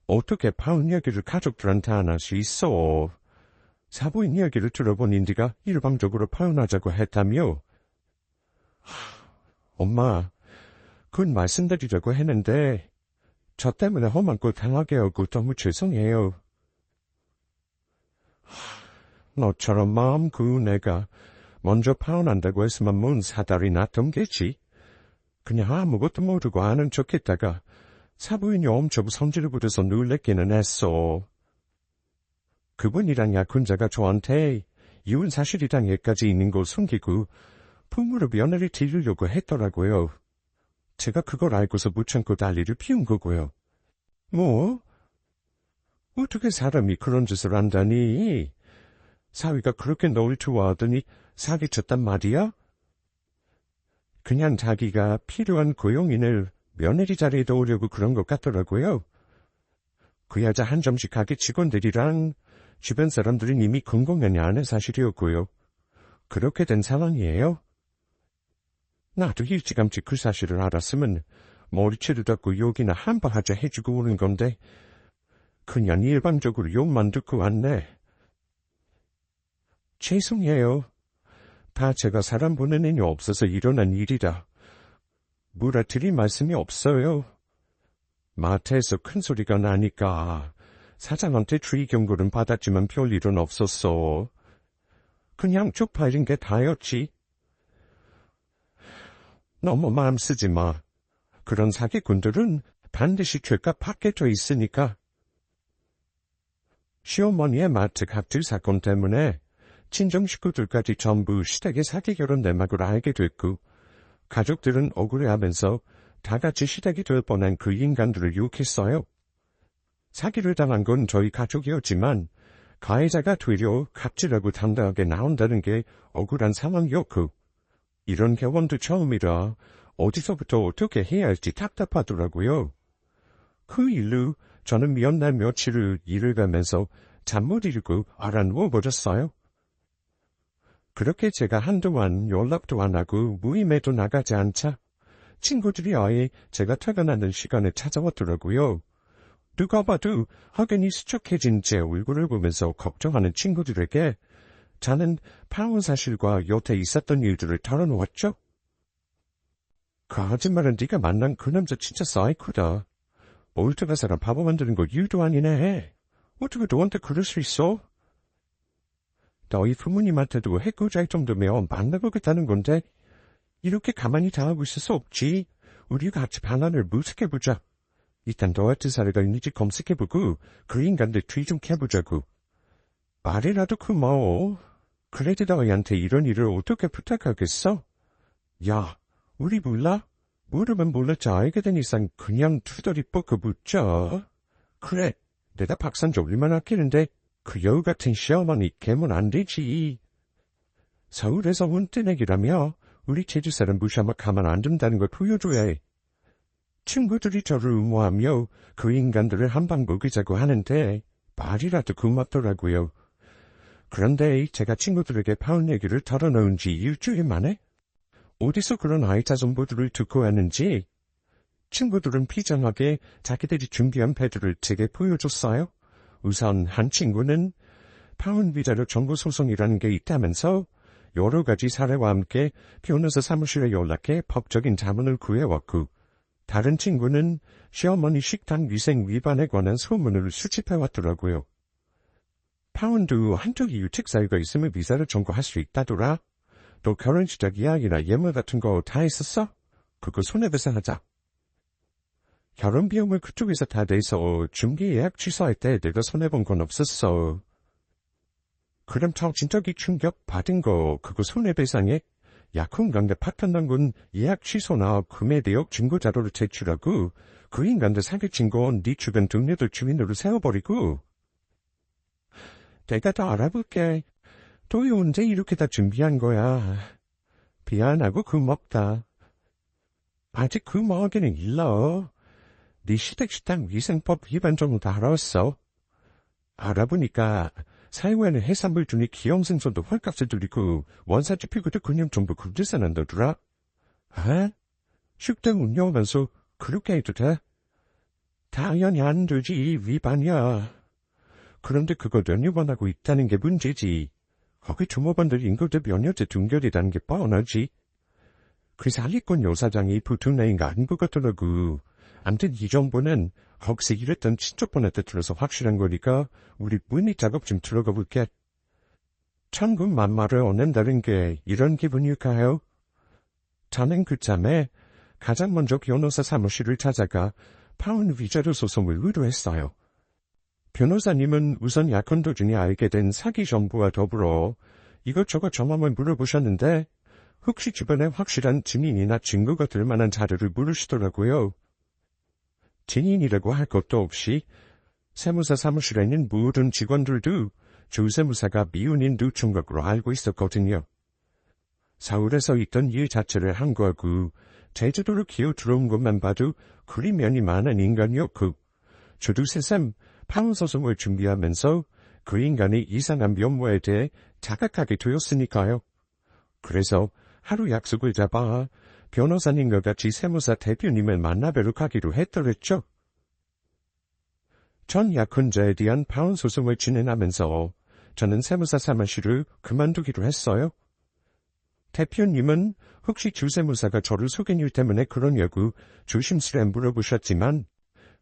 어떻게 파혼 이야기를 가족들한테 안 할 수 있어? 사부인 이야기를 들어본 인디가 일방적으로 파혼하자고 했다며? 엄마, 곧 말씀드리려고 했는데 저 때문에 험한 꼴 당하게 하고 너무 죄송해요. 너처럼 마음 구운 애가 먼저 파혼한다고 했으면 뭔 사달이 났던겠지. 그냥 아무것도 모르고 아는 척했다가 사부인이 엄청 성질을 부려서 놀랬기는 했어. 그분이랑 약혼자가 저한테 이혼 사실이랑 얘까지 있는 걸 숨기고 부모로 며느리 드리려고 했더라고요. 제가 그걸 알고서 못 참고 난리를 피운 거고요. 뭐? 어떻게 사람이 그런 짓을 한다니? 사위가 그렇게 널 좋아하더니 사기쳤단 말이야? 그냥 자기가 필요한 고용인을 며느리 자리에 넣으려고 그런 것 같더라고요. 그 여자 한 점씩 가게 직원들이랑 주변 사람들은 이미 궁금해하지 않은 사실이었고요. 그렇게 된 상황이에요. 나도 일찌감치 그 사실을 알았으면 머리채를 닫고 욕이나 한발 하자 해주고 오는 건데 그냥 일방적으로 욕만 듣고 왔네. 죄송해요. 다 제가 사람 보는 애이 없어서 일어난 일이라. 물어드릴 말씀이 없어요. 마트에서 큰 소리가 나니까 사장한테 주의 경고는 받았지만 별일은 없었어. 그냥 쪽팔린 게 다였지. 너무 마음 쓰지 마. 그런 사기꾼들은 반드시 죄가 박혀져 있으니까. 시어머니의 마트 갑질 사건 때문에 친정 식구들까지 전부 시댁의 사기 결혼 내막을 알게 됐고 가족들은 억울해하면서 다 같이 시댁이 될 뻔한 그 인간들을 욕했어요. 사기를 당한 건 저희 가족이었지만 가해자가 되려 갑질하고 당당하게 나온다는 게 억울한 상황이었고 이런 경험도 처음이라 어디서부터 어떻게 해야 할지 답답하더라고요. 그 일로 저는 몇 날 며칠을 일을 가면서 잠 못 이루고 알아 누워버렸어요. 그렇게 제가 한동안 연락도 안 하고 모임에도 나가지 않자 친구들이 아예 제가 퇴근하는 시간에 찾아왔더라고요. 누가 봐도 확연히 수척해진 제 얼굴을 보면서 걱정하는 친구들에게 저는 파혼 사실과 여태 있었던 일들을 털어놓았죠. 거짓말은 네가 만난 그 남자 진짜 사이코다. 멀쩡한 사람 바보 만드는 거 일도 아니네. 어떻게 너한테 그럴 수 있어? 너희 부모님한테도 해코지할 정도면 만나보겠다는 건데 이렇게 가만히 당하고 있을 수 없지. 우리 같이 반란을 무색해보자. 일단 너한테 사례가 있는지 검색해보고 그 인간들 뒤 좀 캐보자고. 말이라도 고마워. 그래도 너희한테 이런 일을 어떻게 부탁하겠어? 야, 우리 몰라? 모르면 몰랐지 알게 된 이상 그냥 투덜이 뻗고 묻자. 그래, 내가 박산 졸리만 아끼는데 그 여우 같은 시어머니 개면 안 되지. 서울에서 온 뜨내기라며 우리 제주사람 무시하면 가만 안 둔다는 걸 보여줘야 해. 친구들이 저를 응원하며 그 인간들을 한방 먹이자고 하는데 말이라도 고맙더라고요. 그런데 제가 친구들에게 파혼 얘기를 털어놓은 지 일주일 만에 어디서 그런 아이차 정보들을 듣고 왔는지 친구들은 비장하게 자기들이 준비한 패드를 제게 보여줬어요. 우선 한 친구는 파혼 비자료 정보 소송이라는 게 있다면서 여러 가지 사례와 함께 변호사 사무실에 연락해 법적인 자문을 구해왔고 다른 친구는 시어머니 식당 위생 위반에 관한 소문을 수집해왔더라고요. 파혼도 한쪽이 유책 사유가 있으면 비자를 청구할 수 있다더라. 너 결혼 시작 이야기나 예물 같은 거 다 했었어? 그거 손해배상하자. 결혼 비용을 그쪽에서 다 내서 중개 예약 취소할 때 내가 손해본 건 없었어. 그럼 정신적인 충격 받은 거 그거 손해배상에? 약혼 관계 파탄난 건 예약 취소나 구매 내역 증거 자료를 제출하고 그 인간들 사기친 건 네 주변 동료들 주민으로 세워버리고. 내가 다 알아볼게. 너희 언제 이렇게 다 준비한 거야. 미안하고 고맙다. 아직 고마워하기는 일러. 네 시댁 위생법 위반 정도 다 알았어. 알아보니까 사용하는 해산물 중에 기형생선도 헐값을 들이고 원산지 피구도 그냥 전부 국제산한다더라. 아? 식당 운영하면서 그렇게 해도 돼? 당연히 안 되지. 위반이야. 그런데 그거 연유반하고 있다는 게 문제지. 거기 주모반들 인구도 몇 년째 둥결이라는 게 뻔하지. 그래서 알리권 여사장이 보통 나이가 아닌 것 같더라고. 암튼 이 정보는 거기서 일했던 친척분한테 들어서 확실한 거니까 우리 문의 작업 좀 들어가 볼게. 천군만마를 얻는다는 게 이런 기분일까요? 저는 그참에 가장 먼저 변호사 사무실을 찾아가 파혼 위자료 소송을 의뢰했어요. 변호사님은 우선 약혼 도중에 알게 된 사기 정보와 더불어 이것저것 정황을 물어보셨는데 혹시 주변에 확실한 증인이나 증거가 될 만한 자료를 물으시더라고요. 증인이라고 할 것도 없이 세무사 사무실에 있는 모든 직원들도 주세무사가 미혼인 누총각으로 알고 있었거든요. 서울에서 있던 일 자체를 한 거고 제주도로 기어 들어온 것만 봐도 그리 면이 많은 인간이었고 저도 새삼 파혼 소송을 준비하면서 그 인간의 이상한 면모에 대해 자각하게 되었으니까요. 그래서 하루 약속을 잡아 변호사님과 같이 세무사 대표님을 만나뵈러 가기로 했더랬죠. 전 약혼자에 대한 파혼 소송을 진행하면서 저는 세무사 사무실을 그만두기로 했어요. 대표님은 혹시 주세무사가 저를 속인 일 때문에 그러냐고 조심스레 물어보셨지만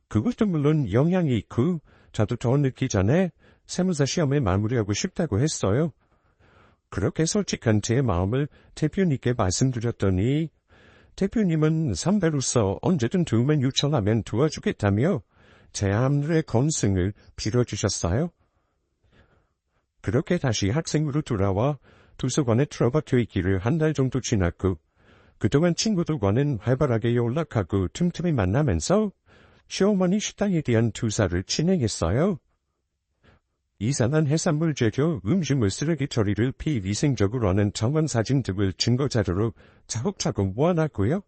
그것도 물론 영향이 있고 저도 더 늦기 전에 세무사 시험을 마무리하고 싶다고 했어요. 그렇게 솔직한 제 마음을 대표님께 말씀드렸더니 대표님은 선배로서 언제든 도움을 요청하면 도와주겠다며 제 하늘의 건승을 빌어주셨어요. 그렇게 다시 학생으로 돌아와 도서관에 틀어박혀 있기를 한 달 정도 지났고 그동안 친구들과는 활발하게 연락하고 틈틈이 만나면서 시어머니 식당에 대한 투사를 진행했어요. 이상한 해산물 재료, 음식물 쓰레기 처리를 비위생적으로 하는 정원 사진 등을 증거자료로 차곡차곡 모아놨고요.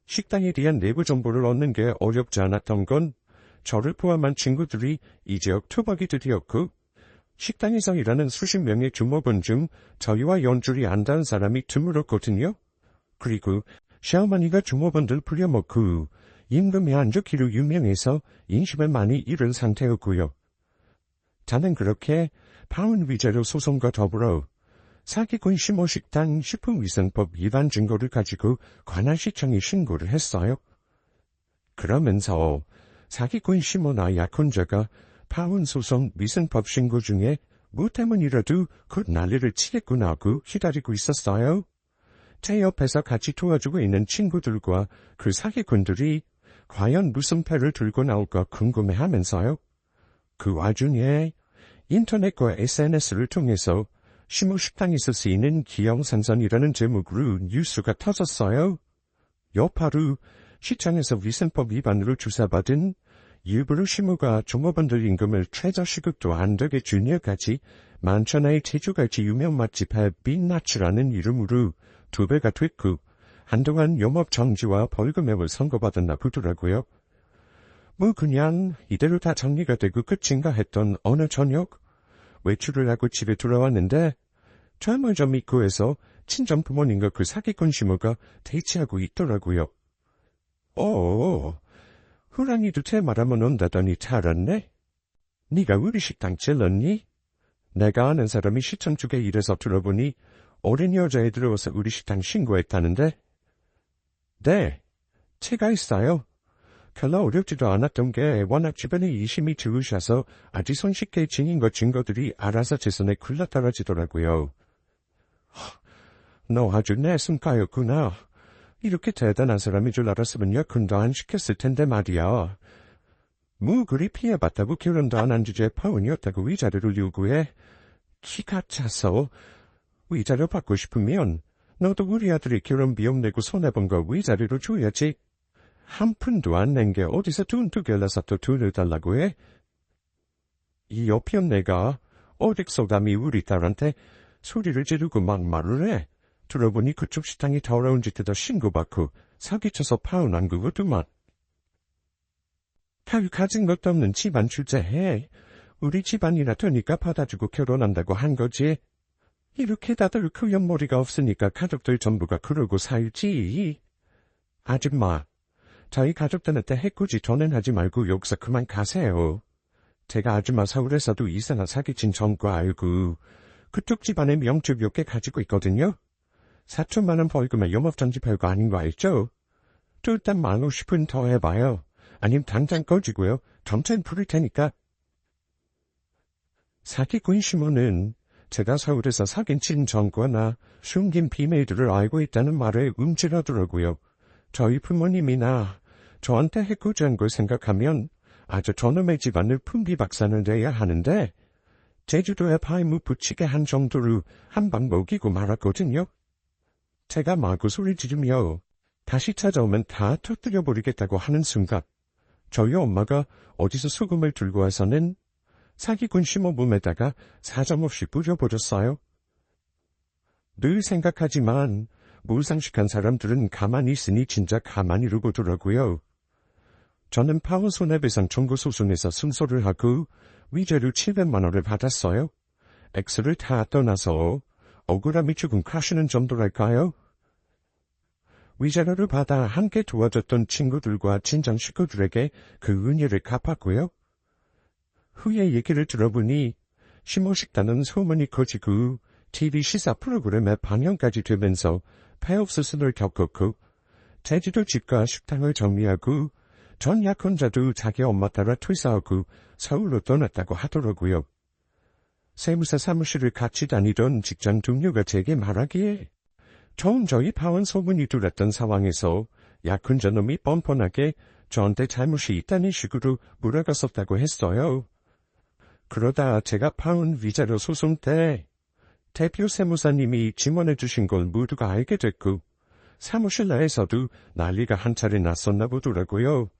식당에 대한 내부 정보를 얻는 게 어렵지 않았던 건 저를 포함한 친구들이 이 지역 토박이들이었고 식당에서 일하는 수십 명의 주목원 중 저희와 연줄이 안 닿은 사람이 드물었거든요. 그리고 시어머니가 주목원들 부려먹고 임금이 안 좋기로 유명해서 인심을 많이 잃은 상태였고요. 저는 그렇게 파혼 위자료 소송과 더불어 사기꾼 심호식당 식품위생법 위반 증거를 가지고 관할시청에 신고를 했어요. 그러면서 사기꾼 심호나 약혼자가 파혼 소송 위생법 신고 중에 뭐 때문이라도 곧 난리를 치겠구나 하고 기다리고 있었어요. 제 옆에서 같이 도와주고 있는 친구들과 그 사기꾼들이 과연 무슨 패를 들고 나올까 궁금해하면서요. 그 와중에 인터넷과 SNS를 통해서 심호식당에서 쓰이는 기영산선이라는 제목으로 뉴스가 터졌어요. 여파로 시청에서 위생법 위반으로 조사받은 일부러 심호가 종업원들 임금을 최저시급도 안 되게 주니어까지 만천하의 제주갈치 유명 맛집의 빈나츠라는 이름으로 2배가 됐고 한동안 영업 정지와 벌금액을 선고받았나 보더라고요. 뭐 그냥 이대로 다 정리가 되고 끝인가 했던 어느 저녁 외출을 하고 집에 돌아왔는데 철물점 입구에서 친정 부모님과 그 사기꾼 심호가 대치하고 있더라고요. 호랑이도 제 말하면 온다더니 탈았네? 네가 우리 식당 찔렀니? 내가 아는 사람이 시청 쪽에 일해서 들어보니 어린 여자애 들어와서 우리 식당 신고했다는데? 네, 제가 있어요. 별로 어렵지도 않았던 게 워낙 주변에 이심이 좋으셔서 아주 손쉽게 증인과 증거들이 알아서 제 손에 굴러떨어지더라고요. 너 아주 내 손가였구나. 이렇게 대단한 사람인 줄 알았으면 약혼도 안 시켰을 텐데 말이야. 뭐 그리 피해봤다고 결혼도 안 한 주제에 파혼이었다고 위자료를 요구해. 키가 차서 위자료 받고 싶으면 너도 우리 아들이 결혼 비용 내고 손해본 거 위자료로 줘야지. 한 푼도 안 낸 게 어디서 돈 2개를 내서 또 돈을 달라고 해? 이 여편 내가 어릭소감이 우리 딸한테 소리를 지르고 막 말을 해. 들어보니 그쪽 식당이 더러운 짓에다 신고받고 사기쳐서 파혼한 거거든만. 가진 것도 없는 집안 출제해. 우리 집안이라 되니까 받아주고 결혼한다고 한 거지. 이렇게 다들 그 옆머리가 없으니까 가족들 전부가 그러고 살지. 아줌마, 저희 가족들한테 해코지 전행하지 말고 여기서 그만 가세요. 제가 아줌마 서울에서도 이상한 사기친 전과 알고 그쪽 집안의 명주 몇 개 가지고 있거든요. 4천만 원 벌금에 영업정지 별거 아닌 거 알죠? 또 일단 말고 싶은 더 해봐요. 아님 당장 꺼지고요. 점차는 부를 테니까. 사기꾼 심호는 제가 서울에서 사귄 친정과나 숨긴 비밀들을 알고 있다는 말에 움찔하더라고요. 저희 부모님이나 저한테 해코지한 걸 생각하면 아주 저놈의 집안을 풍비박산을 내야 하는데 제주도에 파이무 붙이게 한 정도로 한 방 먹이고 말았거든요. 제가 마구 소리 지르며 다시 찾아오면 다 터뜨려버리겠다고 하는 순간 저희 엄마가 어디서 소금을 들고 와서는 사기꾼 심어봄에다가 사정없이 뿌려버렸어요. 늘 생각하지만 무상식한 사람들은 가만히 있으니 진짜 가만히 이러고더라고요. 저는 파원 손해배상 청구 소송에서 승소를 하고 위자료 700만 원을 받았어요. X를 다 떠나서 억울함이 조금 가시는 정도랄까요? 위자료를 받아 함께 도와줬던 친구들과 친정 식구들에게 그 은혜를 갚았고요. 후에 얘기를 들어보니 심호식단은 소문이 커지고 TV 시사 프로그램에 방영까지 되면서 폐업 수순을 겪었고 제주도 집과 식당을 정리하고 전 약혼자도 자기 엄마 따라 퇴사하고 서울로 떠났다고 하더라고요. 세무사 사무실을 같이 다니던 직장 동료가 제게 말하기에 처음 저희 파원 소문이 들었던 상황에서 약혼자 놈이 뻔뻔하게 저한테 잘못이 있다는 식으로 물어갔었다고 했어요. 그러다 제가 파원 위자료 소송 때 대표 세무사님이 증언해 주신 걸 모두가 알게 됐고 사무실 내에서도 난리가 한 차례 났었나 보더라고요.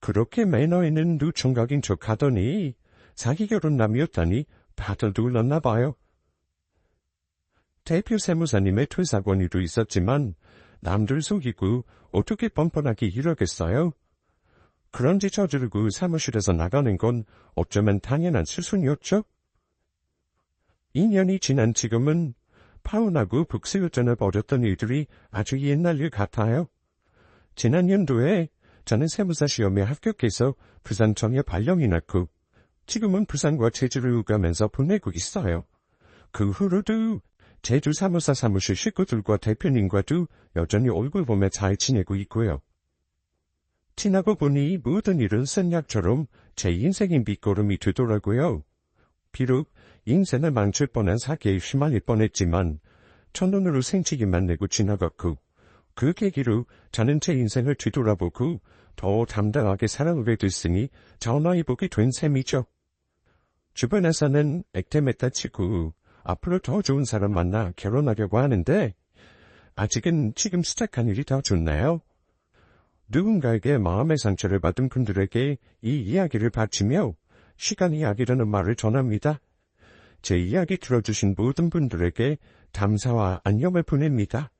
그렇게 매너 있는 누총각인 척 하더니 자기 결혼남이었다니 다들 놀랐나 봐요. 대표 세무사님의 퇴사 권유도 있었지만 남들 속이고 어떻게 뻔뻔하게 이러겠어요? 그런 짓 저지르고 사무실에서 나가는 건 어쩌면 당연한 수순이었죠? 2년이 지난 지금은 파혼하고 북새우전을 벌였던 일들이 아주 옛날 일 같아요. 지난 연도에 저는 세무사 시험에 합격해서 부산 정예 발령이 났고 지금은 부산과 제주를 오가면서 보내고 있어요. 그 후로도 제주 사무사 사무실 식구들과 대표님과도 여전히 얼굴 보며 잘 지내고 있고요. 지나고 보니 모든 일은 선약처럼 제 인생의 밑거름이 되더라고요. 비록 인생을 망칠 뻔한 사기에 휘말릴 뻔했지만 첫눈으로 생치기만 내고 지나갔고 그 계기로 저는 제 인생을 뒤돌아보고 더 담대하게 살아오게 됐으니 전화해보게 된 셈이죠. 주변에서는 액땜했다 치고 앞으로 더 좋은 사람 만나 결혼하려고 하는데 아직은 지금 시작한 일이 더 좋나요? 누군가에게 마음의 상처를 받은 분들에게 이 이야기를 바치며 시간이 약이라는 말을 전합니다. 제 이야기 들어주신 모든 분들에게 감사와 안녕을 보냅니다.